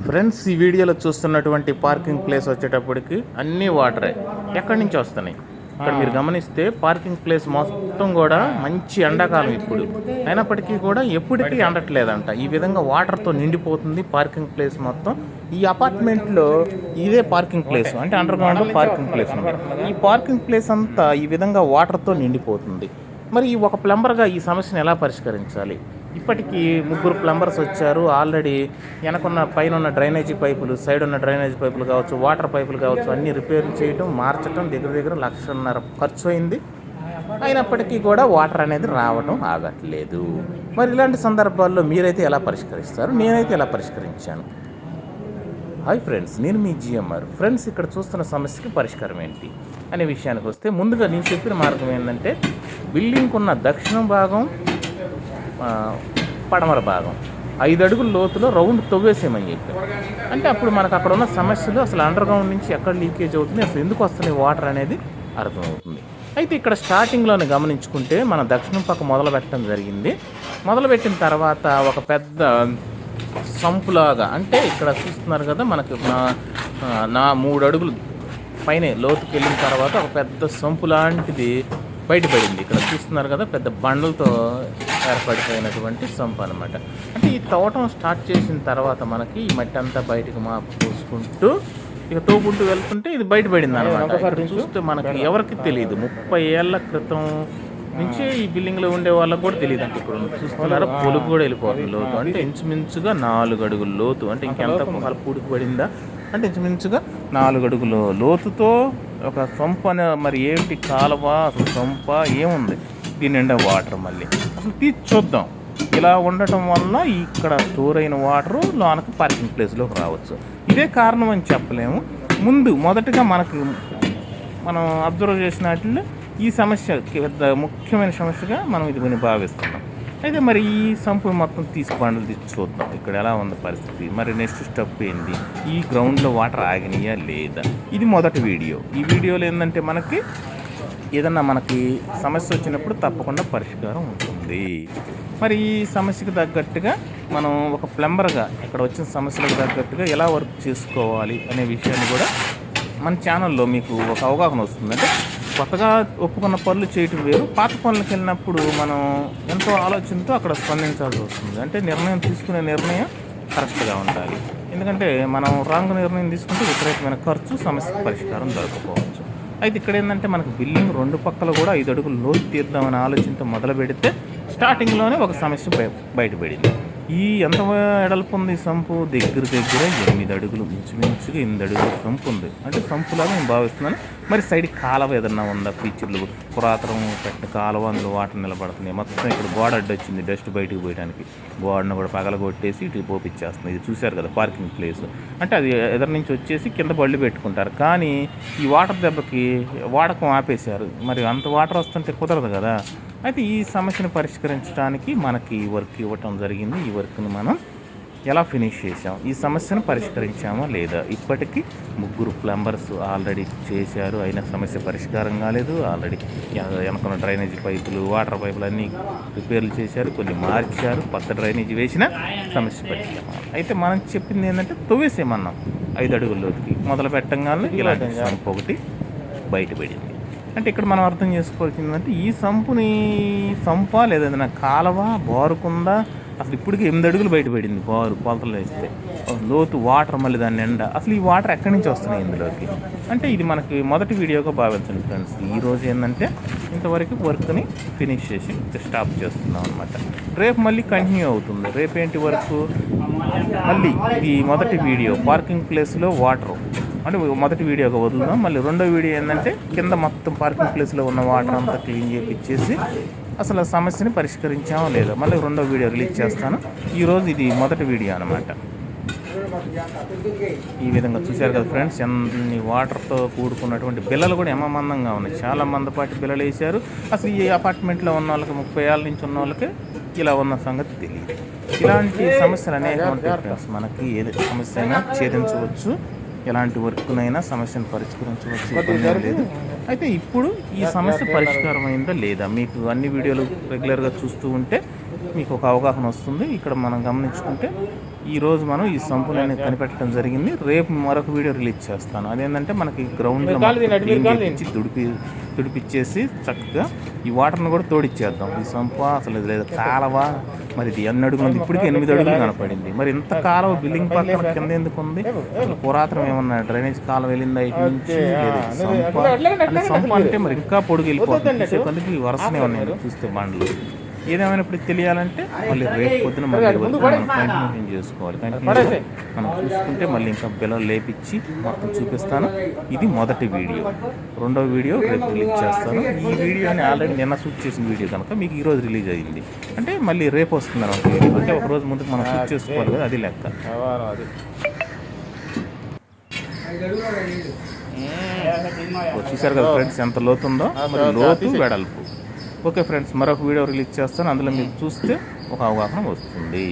Friends, ఈ వీడియోలో చూస్తున్నటువంటి పార్కింగ్ ప్లేస్ వచ్చేటప్పటికి అన్నీ వాటరే. ఎక్కడి నుంచి వస్తున్నాయి? ఇక్కడ మీరు గమనిస్తే పార్కింగ్ ప్లేస్ మొత్తం కూడా మంచి ఎండాకాలం ఇప్పుడు అయినప్పటికీ కూడా ఎప్పటికీ ఎండట్లేదంట. ఈ విధంగా వాటర్తో నిండిపోతుంది పార్కింగ్ ప్లేస్ మొత్తం. ఈ అపార్ట్మెంట్లో ఇదే పార్కింగ్ ప్లేస్, అంటే అండర్ గ్రౌండ్ పార్కింగ్ ప్లేస్ ఉంది. ఈ పార్కింగ్ ప్లేస్ అంతా ఈ విధంగా వాటర్తో నిండిపోతుంది. మరి ఒక ప్లంబర్గా ఈ సమస్యను ఎలా పరిష్కరించాలి? ఇప్పటికీ 3 ప్లంబర్స్ వచ్చారు. ఆల్రెడీ వెనకున్న పైన ఉన్న డ్రైనేజీ పైపులు, సైడ్ ఉన్న డ్రైనేజీ పైపులు కావచ్చు, వాటర్ పైపులు కావచ్చు, అన్నీ రిపేర్ చేయటం, మార్చడం దగ్గర 1,50,000 ఖర్చు అయింది. అయినప్పటికీ కూడా వాటర్ అనేది రావడం ఆగట్లేదు. మరి ఇలాంటి సందర్భాల్లో మీరైతే ఎలా పరిష్కరిస్తారు? నేనైతే ఎలా పరిష్కరించాను. హాయ్ ఫ్రెండ్స్, నేను మీ జిఎంఆర్. ఫ్రెండ్స్, ఇక్కడ చూస్తున్న సమస్యకి పరిష్కారం ఏంటి అనే విషయానికి వస్తే, ముందుగా నేను చెప్పిన మార్గం ఏంటంటే, బిల్డింగ్కి ఉన్న దక్షిణ భాగం, పడమర భాగం 5 అడుగుల లోతులో రౌండ్ తవ్వేసేయమని చెప్పారు. అంటే అప్పుడు మనకు అక్కడ ఉన్న సమస్యలు, అసలు అండర్ గ్రౌండ్ నుంచి ఎక్కడ లీకేజ్ అవుతుంది, అసలు ఎందుకు వస్తున్నాయి వాటర్ అనేది అర్థమవుతుంది. అయితే ఇక్కడ స్టార్టింగ్లోనే గమనించుకుంటే మనం దక్షిణం పక్క మొదలు పెట్టడం జరిగింది. మొదలుపెట్టిన తర్వాత ఒక పెద్ద సంపులాగా, అంటే ఇక్కడ చూస్తున్నారు కదా, మనకి నా 3 అడుగులు పైన లోతుకి వెళ్ళిన తర్వాత ఒక పెద్ద సంపు లాంటిది బయటపడింది. ఇక్కడ చూస్తున్నారు కదా, పెద్ద బండలతో ఏర్పడిపోయినటువంటి సంపు అనమాట. అంటే ఈ తవ్వటం స్టార్ట్ చేసిన తర్వాత మనకి ఈ మట్టి అంతా బయటకు పోసుకుంటూ ఇక తోపుకుంటూ వెళ్తుంటే ఇది బయటపడింది అనమాట. చూస్తే మనకి ఎవరికి తెలియదు, 30 ఏళ్ల క్రితం నుంచే ఈ బిల్డింగ్లో ఉండే వాళ్ళకి కూడా తెలియదు. అంటే ఇప్పుడు చూస్తున్నారా, పొలుగు కూడా వెళ్ళిపోతుంది లోతు. అంటే ఇంచుమించుగా 4 అడుగుల లోతు. అంటే ఇంకెంత పూడికి పడిందా అంటే ఇంచుమించుగా 4 అడుగుల లోతుతో ఒక సంప అనే, మరి ఏమిటి కాలువ, అసలు సంప ఏముంది, దీని నిండా వాటర్. మళ్ళీ అసలు తీసి చూద్దాం. ఇలా ఉండటం వల్ల ఇక్కడ స్టోర్ అయిన వాటరు లోనకి పార్కింగ్ ప్లేస్లోకి రావచ్చు. ఇదే కారణం అని చెప్పలేము. మొదటగా మనం అబ్జర్వ్ చేసినట్లు ఈ సమస్య పెద్ద ముఖ్యమైన సమస్యగా మనం ఇది భావిస్తున్నాం. అయితే మరి ఈ సంపు మొత్తం బండ్లు తీసి చూద్దాం ఇక్కడ ఎలా ఉంది పరిస్థితి. మరి నెక్స్ట్ స్టెప్ ఏంది, ఈ గ్రౌండ్లో వాటర్ ఆగినాయా లేదా, ఇది మొదటి వీడియో. ఈ వీడియోలో ఏంటంటే మనకి ఏదన్నా సమస్య వచ్చినప్పుడు తప్పకుండా పరిష్కారం ఉంటుంది. మరి ఈ సమస్యకు తగ్గట్టుగా మనం ఒక ప్లంబర్గా ఇక్కడ వచ్చిన సమస్యలకు తగ్గట్టుగా ఎలా వర్క్ చేసుకోవాలి అనే విషయాన్ని కూడా మన ఛానల్లో మీకు ఒక అవగాహన వస్తుంది. అంటే కొత్తగా ఒప్పుకున్న పనులు చేయటం వేరు, పాత పనులకు వెళ్ళినప్పుడు మనం ఎంతో ఆలోచనతో అక్కడ స్పందించాల్సి వస్తుంది. అంటే తీసుకునే నిర్ణయం కరెక్ట్గా ఉండాలి. ఎందుకంటే మనం రాంగ్ నిర్ణయం తీసుకుంటే విపరీతమైన ఖర్చు, సమస్యకు పరిష్కారం దొరకపోవచ్చు. అయితే ఇక్కడ ఏంటంటే మనకు బిల్డింగ్ 2 పక్కల కూడా 5 అడుగులు లోతు తీద్దామనే ఆలోచనతో మొదలు పెడితే స్టార్టింగ్లోనే ఒక సమస్య బయటపడింది. ఎంత ఎడల్పు ఉంది సంపు, దగ్గర 8 అడుగులు, ఇంచుమించుగా 8 అడుగులు సంపు ఉంది. అంటే సంపులాగా నేను భావిస్తున్నాను. మరి సైడ్ కాలువ ఏదన్నా ఉందా, ఫీచర్లు పురాతనం పెట్టిన కాలువ, అందులో వాటర్ నిలబడుతున్నాయి. మొత్తం ఇక్కడ గోడ అడ్డొచ్చింది డస్ట్ బయటకు పోయడానికి. గోడను కూడా పగలగొట్టేసి ఇటు పోపిచ్చేస్తుంది. ఇది చూశారు కదా పార్కింగ్ ప్లేస్. అంటే అది ఎదురు నుంచి వచ్చేసి కింద బళ్ళు పెట్టుకుంటారు. కానీ ఈ వాటర్ దెబ్బకి వాడకం ఆపేశారు. మరి అంత వాటర్ వస్తుంటే కుదరదు కదా. అయితే ఈ సమస్యను పరిష్కరించడానికి మనకి వర్క్ ఇవ్వటం జరిగింది. ఈ వర్క్ని మనం ఎలా ఫినిష్ చేసాం, ఈ సమస్యను పరిష్కరించామా లేదా. ఇప్పటికీ 3 ప్లంబర్స్ ఆల్రెడీ చేశారు, అయినా సమస్య పరిష్కారం కాలేదు. ఆల్రెడీ వెనకున్న డ్రైనేజీ పైపులు, వాటర్ పైపులు అన్నీ రిపేర్లు చేశారు, కొన్ని మార్చారు, కొత్త డ్రైనేజీ వేసినా సమస్య పరిష్కారం. అయితే మనం చెప్పింది ఏంటంటే తవ్వేసేమన్నాం 5 అడుగుల్లోకి. మొదలు పెట్టంగానే ఇలాంటి సంపు ఒకటి బయటపడింది. అంటే ఇక్కడ మనం అర్థం చేసుకోవాల్సిందంటే ఈ సంపా లేదా కాలువ బారుకుందా, అసలు ఇప్పటికీ 8 అడుగులు బయటపడింది బారు కొలతలు వేస్తే లోతు వాటర్. మళ్ళీ దాని నిండా అసలు ఈ వాటర్ ఎక్కడి నుంచి వస్తున్నాయి ఇందులోకి. అంటే ఇది మనకి మొదటి వీడియోగా భావించండి ఫ్రెండ్స్. ఈరోజు ఏంటంటే ఇంతవరకు వర్క్ని ఫినిష్ చేసి స్టాప్ చేస్తున్నాం అనమాట. రేపు మళ్ళీ కంటిన్యూ అవుతుంది. రేపు ఏంటి వర్క్, మళ్ళీ ఇది మొదటి వీడియో పార్కింగ్ ప్లేస్లో వాటరు. అంటే మొదటి వీడియోగా వదులుదాం. మళ్ళీ రెండో వీడియో ఏంటంటే కింద మొత్తం పార్కింగ్ ప్లేస్లో ఉన్న వాటర్ అంతా క్లీన్ చేయించేసి అసలు సమస్యని పరిష్కరించామో లేదా మళ్ళీ రెండో వీడియో రిలీజ్ చేస్తాను. ఈరోజు ఇది మొదటి వీడియో అనమాట. ఈ విధంగా చూశారు కదా ఫ్రెండ్స్, ఎన్ని వాటర్తో కూడుకున్నటువంటి బిల్లలు కూడా మందంగా ఉన్నాయి. చాలా మందపాటి బిల్లలు వేశారు. అసలు ఈ అపార్ట్మెంట్లో ఉన్న వాళ్ళకి 30 ఏళ్ళ నుంచి ఉన్న వాళ్ళకి ఇలా ఉన్న సంగతి తెలియదు. ఇలాంటి సమస్యలు అనేక ఉంటాయి ఫ్రెండ్స్. మనకి ఏది సమస్య అయినా ఛేదించవచ్చు, ఎలాంటి వర్క్నైనా సమస్యను పరిష్కరించవచ్చు, ఇబ్బంది లేదు. అయితే ఇప్పుడు ఈ సమస్య పరిష్కారం అయిందా లేదా, మీకు అన్ని వీడియోలు రెగ్యులర్గా చూస్తూ ఉంటే మీకు ఒక అవగాహన వస్తుంది. ఇక్కడ మనం గమనించుకుంటే ఈరోజు మనం ఈ సంపులు అనేది కనిపెట్టడం జరిగింది. రేపు మరొక వీడియో రిలీజ్ చేస్తాను. అదేంటంటే మనకి గ్రౌండ్లో తుడిపిచ్చేసి చక్కగా ఈ వాటర్ని కూడా తోడిచ్చేద్దాం. ఈ సంప అసలు లేదా కాలవ మరి ఇది ఎన్ని అడుగులు ఉంది? ఇప్పటికీ 8 అడుగులు కనపడింది. మరి ఇంత కాలువ బిల్డింగ్ పక్కన కింద ఎందుకు ఉంది? అసలు పురాతనం ఏమన్నా డ్రైనేజ్ కాలువ వెళ్ళిందా ఇటు నుంచి? సంప అంటే మరి ఇంకా పొడుగు వెళ్ళిపోతుంది. కొందరికి వరుసనే ఉన్నాయి చూస్తే బండ్లు. ఏదేమైనా ఇప్పుడు తెలియాలంటే మళ్ళీ రేపు పొద్దున మళ్ళీ మనం కంటిన్యూషన్ చేసుకోవాలి. కంటిన్యూ మనం చూసుకుంటే మళ్ళీ ఇంకా పిల్లలు లేపించి మొత్తం చూపిస్తాను. ఇది మొదటి వీడియో. రెండవ వీడియో రేపు రిలీజ్ చేస్తాను. ఈ వీడియోని ఆల్రెడీ నిన్న షూట్ చేసిన వీడియో కనుక మీకు ఈరోజు రిలీజ్ అయ్యింది. అంటే మళ్ళీ రేపు వస్తుంది అనమాట వీడియో. అంటే ఒకరోజు ముందుకు మనం షూట్ చేసుకోవాలి కదా, అది లెక్క. చూసారు కదా ఫ్రెండ్స్ ఎంత లోతు ఉందో, మరి లోతు వెడల్పు. ఓకే ఫ్రెండ్స్, మరొక వీడియో రిలీజ్ చేస్తాను. అందులో మీరు చూస్తే ఒక అవగాహన వస్తుంది.